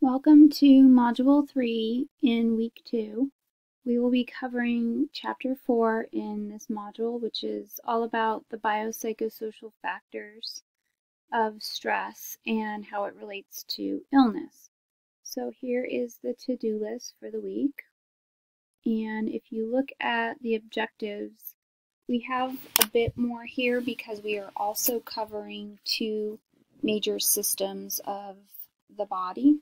Welcome to Module 3 in Week 2. We will be covering Chapter 4 in this module, which is all about the biopsychosocial factors of stress and how it relates to illness. So here is the to-do list for the week. And if you look at the objectives, we have a bit more here because we are also covering two major systems of the body.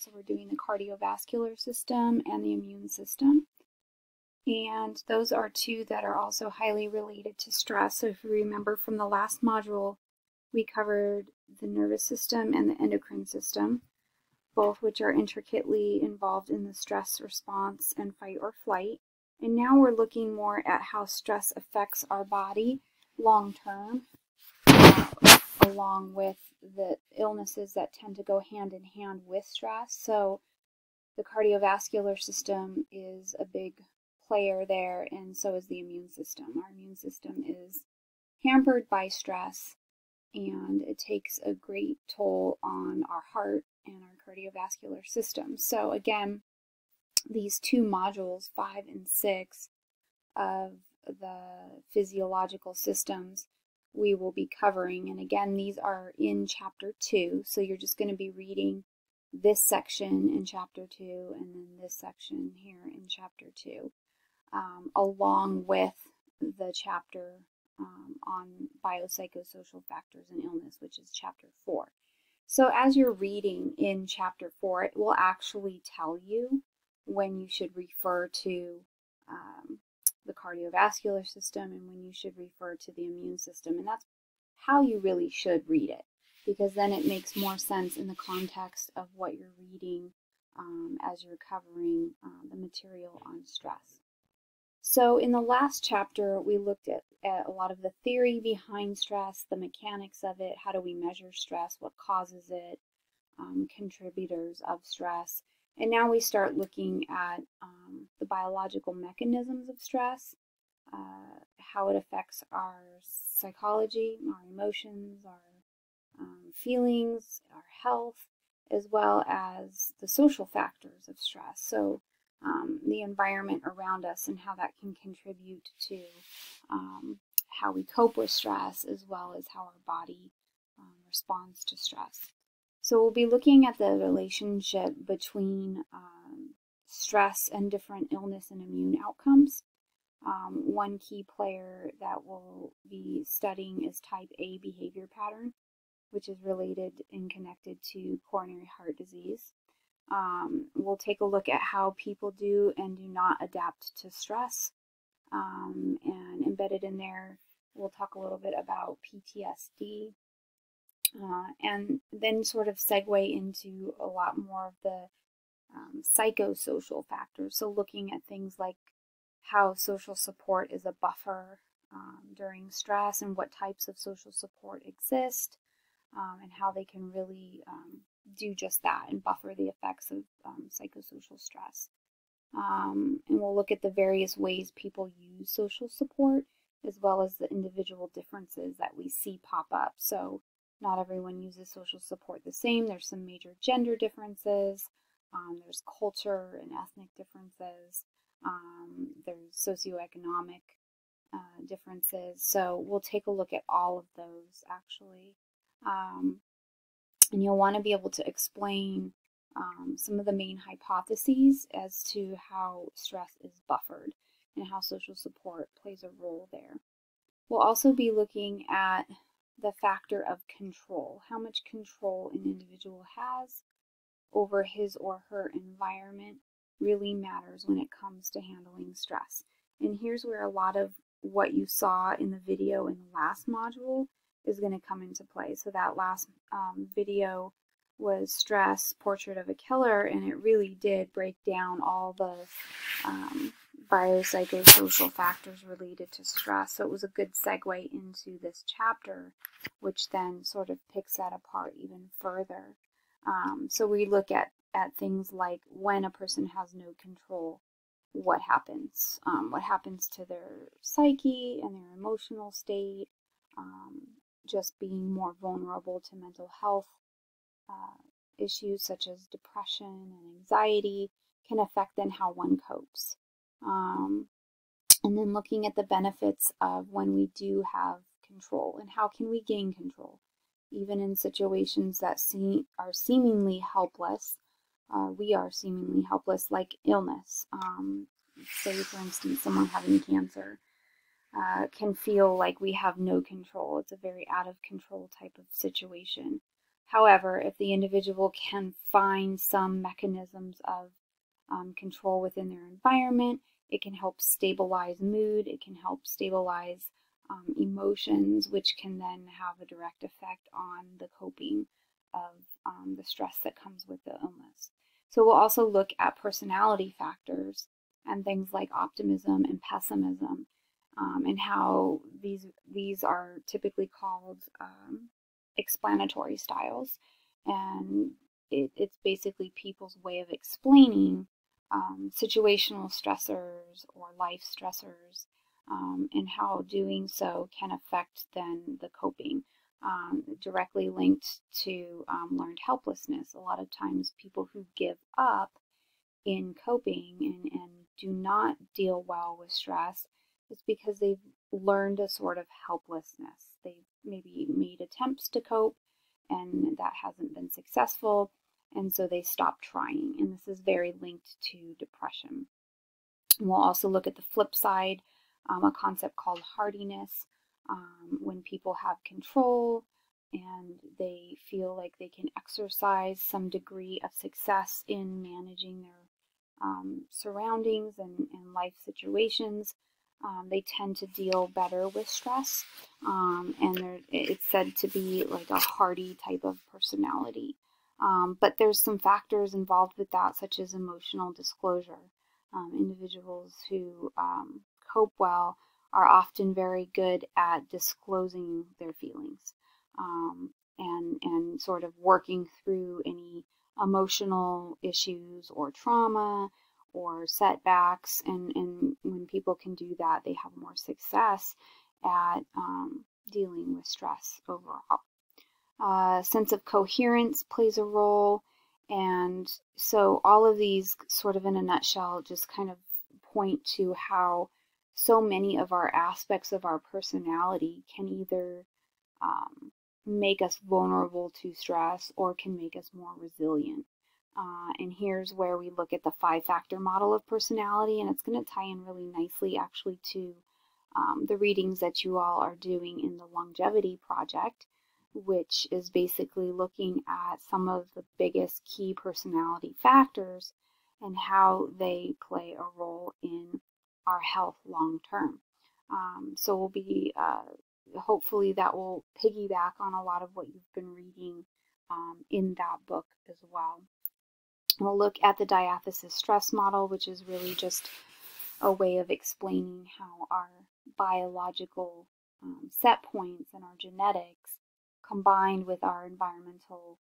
So we're doing the cardiovascular system and the immune system. And those are two that are also highly related to stress. So if you remember from the last module, we covered the nervous system and the endocrine system, both which are intricately involved in the stress response and fight or flight. And now we're looking more at how stress affects our body long term, along with the illnesses that tend to go hand in hand with stress. So the cardiovascular system is a big player there, and so is the immune system. Our immune system is hampered by stress, and it takes a great toll on our heart and our cardiovascular system. So again, these two modules, 5 and 6, of the physiological systems we will be covering. And again, these are in Chapter 2, so you're just going to be reading this section in Chapter 2 and then this section here in Chapter 2, along with the chapter on biopsychosocial factors and illness, which is Chapter 4. So as you're reading in Chapter 4, it will actually tell you when you should refer to the cardiovascular system and when you should refer to the immune system. And that's how you really should read it, because then it makes more sense in the context of what you're reading as you're covering the material on stress. So in the last chapter, we looked at a lot of the theory behind stress, the mechanics of it, how do we measure stress, what causes it, contributors of stress. And now we start looking at the biological mechanisms of stress, how it affects our psychology, our emotions, our feelings, our health, as well as the social factors of stress. So the environment around us and how that can contribute to how we cope with stress, as well as how our body responds to stress. So we'll be looking at the relationship between stress and different illness and immune outcomes. One key player that we'll be studying is type A behavior pattern, which is related and connected to coronary heart disease. We'll take a look at how people do and do not adapt to stress. And embedded in there, we'll talk a little bit about PTSD. And then sort of segue into a lot more of the psychosocial factors. So looking at things like how social support is a buffer during stress and what types of social support exist, and how they can really do just that and buffer the effects of psychosocial stress. And we'll look at the various ways people use social support, as well as the individual differences that we see pop up. So not everyone uses social support the same. There's some major gender differences. There's culture and ethnic differences. There's socioeconomic differences. So we'll take a look at all of those, actually. And you'll want to be able to explain some of the main hypotheses as to how stress is buffered and how social support plays a role there. We'll also be looking at the factor of control, how much control an individual has over his or her environment really matters when it comes to handling stress. And here's where a lot of what you saw in the video in the last module is going to come into play. So that last video was Stress, Portrait of a Killer, and it really did break down all the biopsychosocial factors related to stress. So it was a good segue into this chapter, which then sort of picks that apart even further. So we look at things like when a person has no control, what happens? What happens to their psyche and their emotional state, just being more vulnerable to mental health issues such as depression and anxiety can affect then how one copes. And then looking at the benefits of when we do have control and how can we gain control. Even in situations that are seemingly helpless, we are seemingly helpless, like illness. Say, for instance, someone having cancer can feel like we have no control. It's a very out of control type of situation. However, if the individual can find some mechanisms of control within their environment, it can help stabilize mood, it can help stabilize emotions, which can then have a direct effect on the coping of the stress that comes with the illness. So we'll also look at personality factors and things like optimism and pessimism, and how these are typically called explanatory styles. And it's basically people's way of explaining situational stressors or life stressors, and how doing so can affect then the coping, directly linked to learned helplessness. A lot of times people who give up in coping and do not deal well with stress is because they've learned a sort of helplessness. They've maybe made attempts to cope and that hasn't been successful, and so they stop trying, and this is very linked to depression. And we'll also look at the flip side, a concept called hardiness, when people have control and they feel like they can exercise some degree of success in managing their surroundings and life situations. They tend to deal better with stress, and it's said to be like a hardy type of personality. But there's some factors involved with that, such as emotional disclosure. Individuals who cope well are often very good at disclosing their feelings, and sort of working through any emotional issues or trauma or setbacks, and when people can do that, they have more success at dealing with stress overall. Sense of coherence plays a role, and so all of these, sort of in a nutshell, just kind of point to how so many of our aspects of our personality can either make us vulnerable to stress or can make us more resilient. And here's where we look at the 5-factor model of personality, and it's going to tie in really nicely actually to the readings that you all are doing in the Longevity Project, which is basically looking at some of the biggest key personality factors and how they play a role in our health long term. So we'll be, hopefully that will piggyback on a lot of what you've been reading in that book as well. We'll look at the diathesis stress model, which is really just a way of explaining how our biological set points and our genetics, combined with our environmental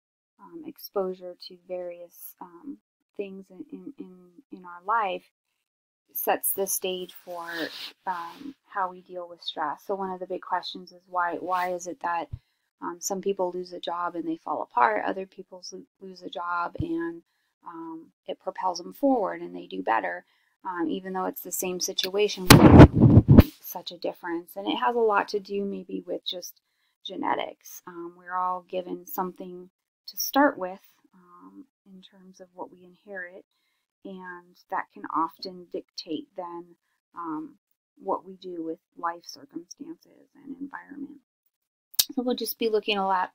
exposure to various things in our life, sets the stage for how we deal with stress. So one of the big questions is why is it that some people lose a job and they fall apart, other people lose a job and it propels them forward and they do better, even though it's the same situation, such a difference. And it has a lot to do maybe with just genetics. We're all given something to start with in terms of what we inherit, and that can often dictate then what we do with life circumstances and environment. So we'll just be looking a lot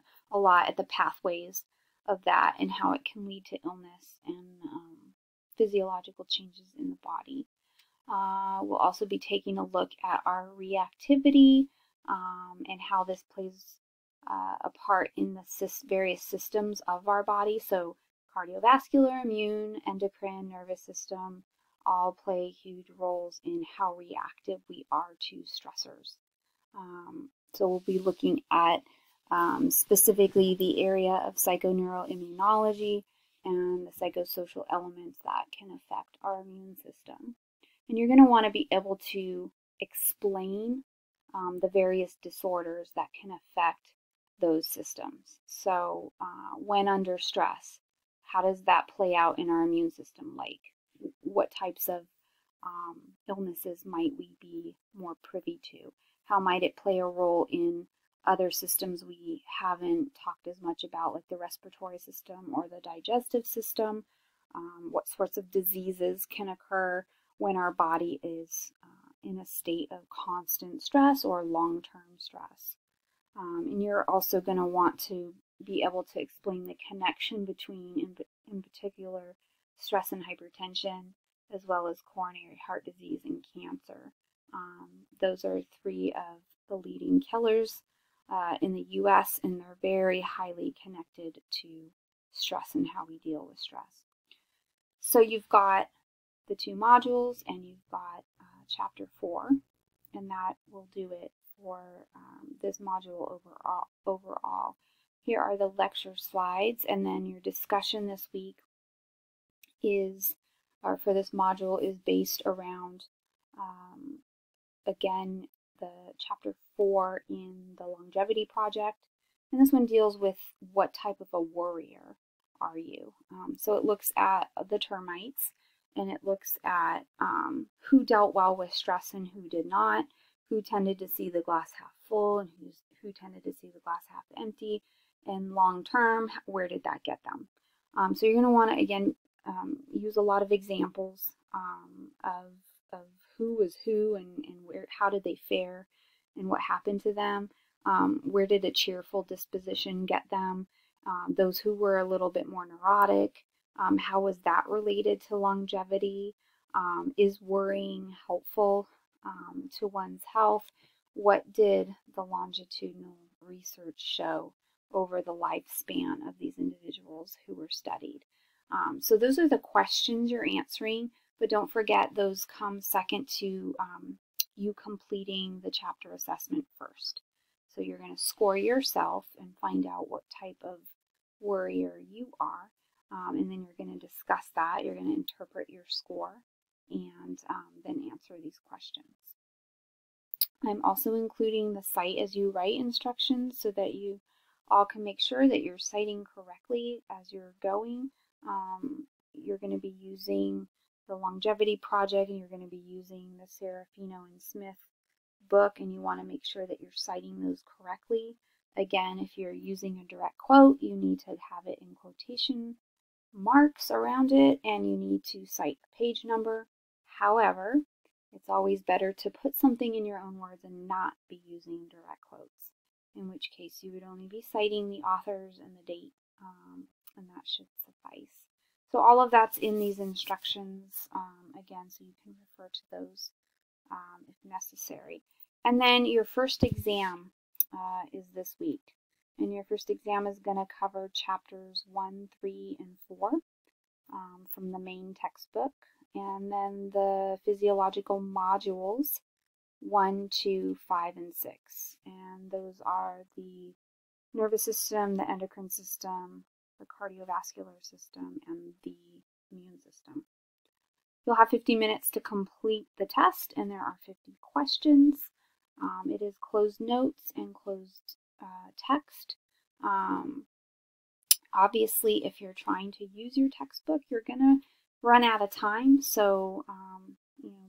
at the pathways of that and how it can lead to illness and physiological changes in the body. We'll also be taking a look at our reactivity and how this plays a part in the various systems of our body. So cardiovascular, immune, endocrine, nervous system all play huge roles in how reactive we are to stressors. So we'll be looking at specifically the area of psychoneuroimmunology and the psychosocial elements that can affect our immune system. And you're going to want to be able to explain the various disorders that can affect those systems. So when under stress, how does that play out in our immune system? Like, what types of illnesses might we be more privy to? How might it play a role in other systems we haven't talked as much about, like the respiratory system or the digestive system? What sorts of diseases can occur when our body is in a state of constant stress or long-term stress? And you're also going to want to be able to explain the connection between, in particular, stress and hypertension, as well as coronary heart disease and cancer. Those are three of the leading killers in the U.S., and they're very highly connected to stress and how we deal with stress. So you've got the 2 modules, and you've got chapter 4, and that will do it for this module overall. Here are the lecture slides, and then your discussion this week is, or for this module, is based around, again, the chapter 4 in the Longevity Project. And this one deals with what type of a worrier are you. So it looks at the termites, and it looks at who dealt well with stress and who did not, who tended to see the glass half full and who tended to see the glass half empty, and long term, where did that get them? So you're going to want to, again, use a lot of examples of who was who and where, how did they fare and what happened to them. Where did a cheerful disposition get them? Those who were a little bit more neurotic, how was that related to longevity? Is worrying helpful to one's health? What did the longitudinal research show over the lifespan of these individuals who were studied? So those are the questions you're answering, but don't forget those come second to you completing the chapter assessment first. So you're going to score yourself and find out what type of worrier you are, and then you're going to discuss that. You're going to interpret your score and then answer these questions. I'm also including the cite as you write instructions so that you all can make sure that you're citing correctly as you're going. You're going to be using the Longevity Project, and you're going to be using the Serafino and Smith book, and you want to make sure that you're citing those correctly. Again, if you're using a direct quote, you need to have it in quotation marks around it, and you need to cite the page number. However, it's always better to put something in your own words and not be using direct quotes, in which case you would only be citing the authors and the date, and that should suffice. So all of that's in these instructions, again, so you can refer to those if necessary. And then your first exam is this week. And your first exam is going to cover chapters 1, 3, and 4 from the main textbook. And then the physiological modules 1, 2, 5, and 6. And those are the nervous system, the endocrine system, the cardiovascular system, and the immune system. You'll have 50 minutes to complete the test, and there are 50 questions. It is closed notes and closed text. Obviously, if you're trying to use your textbook, you're going to run out of time, so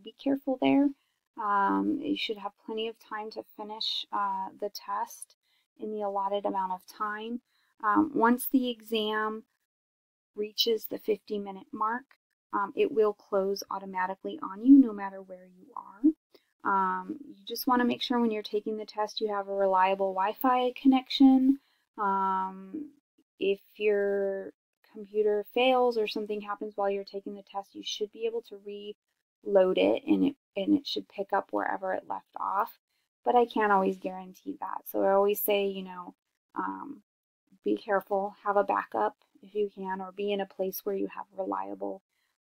be careful there. You should have plenty of time to finish the test in the allotted amount of time. Once the exam reaches the 50-minute mark, it will close automatically on you no matter where you are. You just want to make sure when you're taking the test you have a reliable Wi-Fi connection. If your computer fails or something happens while you're taking the test, you should be able to reload it, and it should pick up wherever it left off. But I can't always guarantee that. So I always say, be careful, have a backup if you can, or be in a place where you have reliable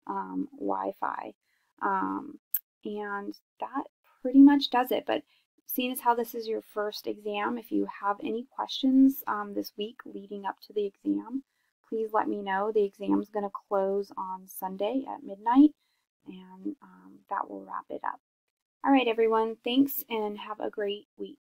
Wi-Fi. And that pretty much does it. But seeing as how this is your first exam, if you have any questions this week leading up to the exam, please let me know. The exam is going to close on Sunday at midnight, and that will wrap it up. All right, everyone, thanks, and have a great week.